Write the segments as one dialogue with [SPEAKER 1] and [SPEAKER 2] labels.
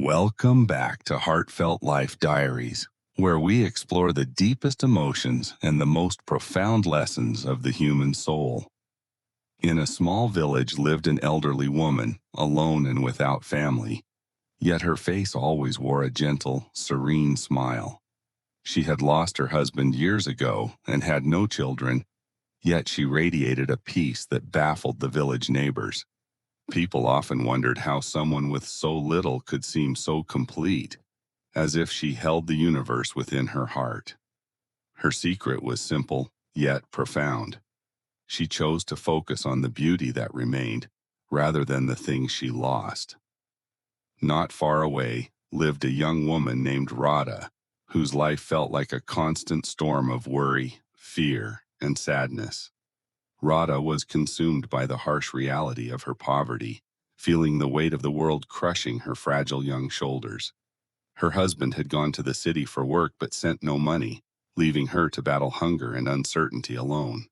[SPEAKER 1] Welcome back to Heartfelt Life Diaries, where we explore the deepest emotions and the most profound lessons of the human soul. In a small village lived an elderly woman, alone and without family, yet her face always wore a gentle, serene smile. She had lost her husband years ago and had no children, yet she radiated a peace that baffled the village neighbors. People often wondered how someone with so little could seem so complete, as if she held the universe within her heart. Her secret was simple, yet profound. She chose to focus on the beauty that remained, rather than the things she lost. Not far away lived a young woman named Radha, whose life felt like a constant storm of worry, fear, and sadness. Radha was consumed by the harsh reality of her poverty, feeling the weight of the world crushing her fragile young shoulders. Her husband had gone to the city for work but sent no money, leaving her to battle hunger and uncertainty alone.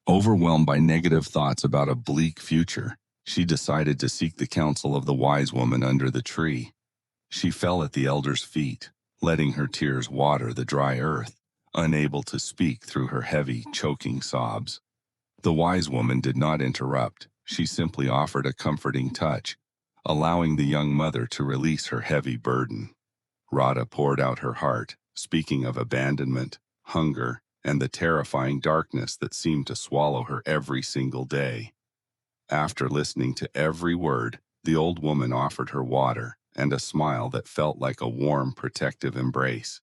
[SPEAKER 1] Overwhelmed by negative thoughts about a bleak future, she decided to seek the counsel of the wise woman under the tree. She fell at the elder's feet, letting her tears water the dry earth, unable to speak through her heavy, choking sobs. The wise woman did not interrupt. She simply offered a comforting touch, allowing the young mother to release her heavy burden. Radha poured out her heart, speaking of abandonment, hunger, and the terrifying darkness that seemed to swallow her every single day. After listening to every word, the old woman offered her water and a smile that felt like a warm, protective embrace.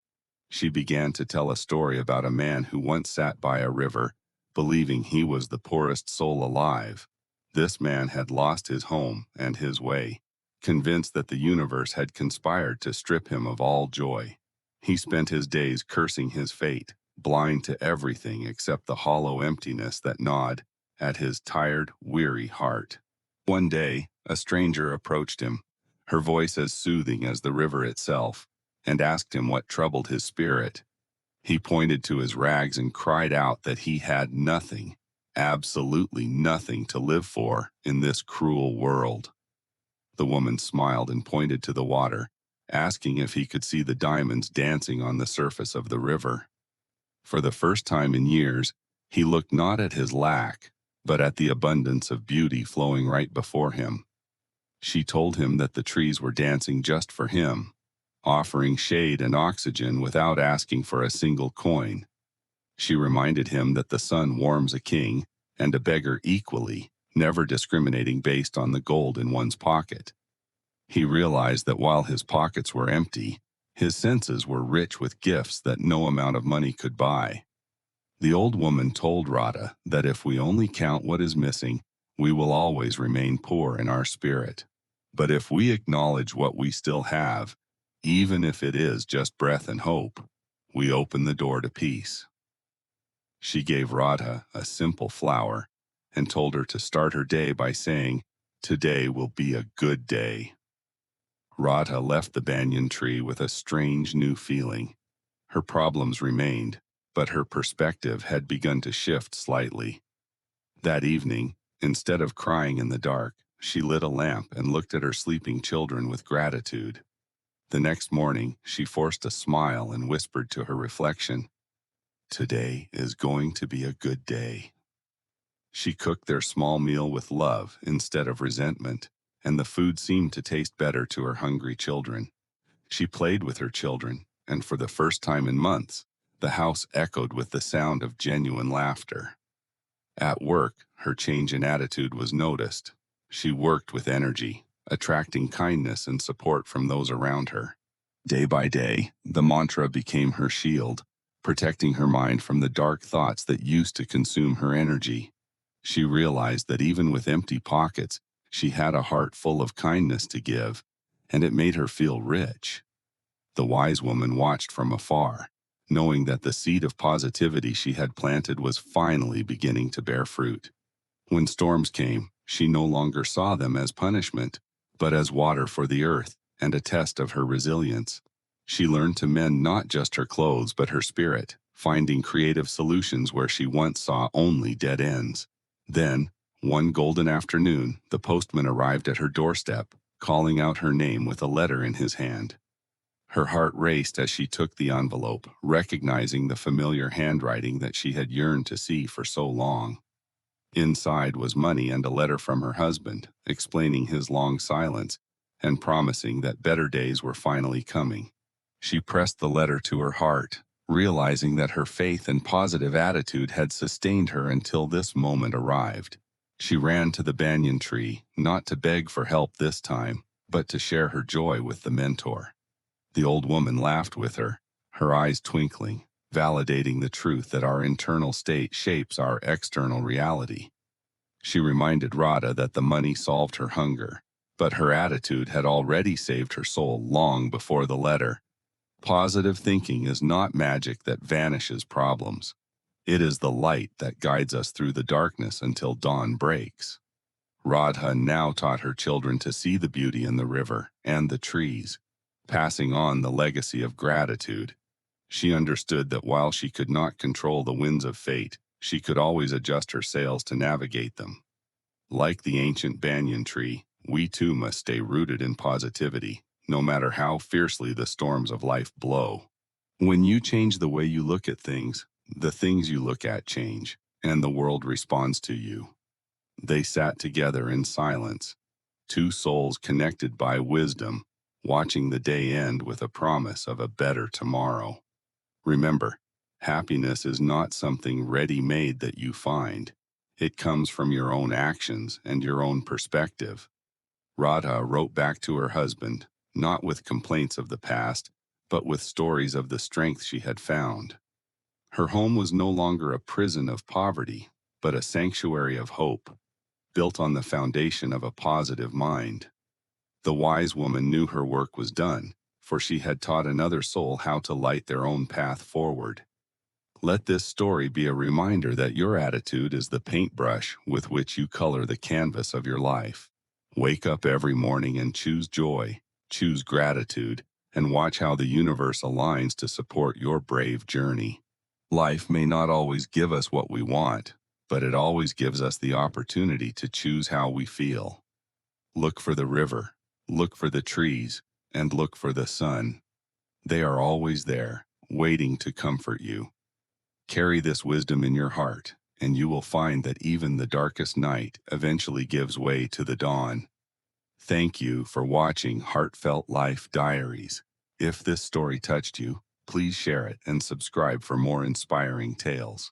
[SPEAKER 1] She began to tell a story about a man who once sat by a river, believing he was the poorest soul alive. This man had lost his home and his way, convinced that the universe had conspired to strip him of all joy. He spent his days cursing his fate, blind to everything except the hollow emptiness that gnawed at his tired, weary heart. One day, a stranger approached him, her voice as soothing as the river itself, and asked him what troubled his spirit. He pointed to his rags and cried out that he had nothing, absolutely nothing to live for in this cruel world. The woman smiled and pointed to the water, asking if he could see the diamonds dancing on the surface of the river. For the first time in years, he looked not at his lack, but at the abundance of beauty flowing right before him. She told him that the trees were dancing just for him, offering shade and oxygen without asking for a single coin. She reminded him that the sun warms a king and a beggar equally, never discriminating based on the gold in one's pocket. He realized that while his pockets were empty, his senses were rich with gifts that no amount of money could buy. The old woman told Radha that if we only count what is missing, we will always remain poor in our spirit. But if we acknowledge what we still have, even if it is just breath and hope, we open the door to peace. She gave Radha a simple flower and told her to start her day by saying, "Today will be a good day." Radha left the banyan tree with a strange new feeling. Her problems remained, but her perspective had begun to shift slightly. That evening, instead of crying in the dark, she lit a lamp and looked at her sleeping children with gratitude. The next morning, she forced a smile and whispered to her reflection, "Today is going to be a good day." She cooked their small meal with love instead of resentment, and the food seemed to taste better to her hungry children. She played with her children, and for the first time in months, the house echoed with the sound of genuine laughter. At work, her change in attitude was noticed. She worked with energy, attracting kindness and support from those around her. Day by day, the mantra became her shield, protecting her mind from the dark thoughts that used to consume her energy. She realized that even with empty pockets, she had a heart full of kindness to give, and it made her feel rich. The wise woman watched from afar, knowing that the seed of positivity she had planted was finally beginning to bear fruit. When storms came, she no longer saw them as punishment, but as water for the earth and a test of her resilience. She learned to mend not just her clothes but her spirit, finding creative solutions where she once saw only dead ends. Then, one golden afternoon, the postman arrived at her doorstep, calling out her name with a letter in his hand. Her heart raced as she took the envelope, recognizing the familiar handwriting that she had yearned to see for so long. Inside was money and a letter from her husband, explaining his long silence and promising that better days were finally coming. She pressed the letter to her heart, realizing that her faith and positive attitude had sustained her until this moment arrived. She ran to the banyan tree, not to beg for help this time, but to share her joy with the mentor. The old woman laughed with her, her eyes twinkling, validating the truth that our internal state shapes our external reality. She reminded Radha that the money solved her hunger, but her attitude had already saved her soul long before the letter. Positive thinking is not magic that vanishes problems. It is the light that guides us through the darkness until dawn breaks. Radha now taught her children to see the beauty in the river and the trees, passing on the legacy of gratitude. She understood that while she could not control the winds of fate, she could always adjust her sails to navigate them. Like the ancient banyan tree, we too must stay rooted in positivity, no matter how fiercely the storms of life blow. When you change the way you look at things, the things you look at change, and the world responds to you. They sat together in silence, two souls connected by wisdom, watching the day end with a promise of a better tomorrow. Remember, happiness is not something ready-made that you find. It comes from your own actions and your own perspective. Radha wrote back to her husband, not with complaints of the past, but with stories of the strength she had found. Her home was no longer a prison of poverty, but a sanctuary of hope, built on the foundation of a positive mind. The wise woman knew her work was done, for she had taught another soul how to light their own path forward. Let this story be a reminder that your attitude is the paintbrush with which you color the canvas of your life. Wake up every morning and choose joy, choose gratitude, and watch how the universe aligns to support your brave journey. Life may not always give us what we want, but it always gives us the opportunity to choose how we feel. Look for the river, look for the trees, and look for the sun. They are always there, waiting to comfort you. Carry this wisdom in your heart, and you will find that even the darkest night eventually gives way to the dawn. Thank you for watching Heartfelt Life Diaries. If this story touched you, please share it and subscribe for more inspiring tales.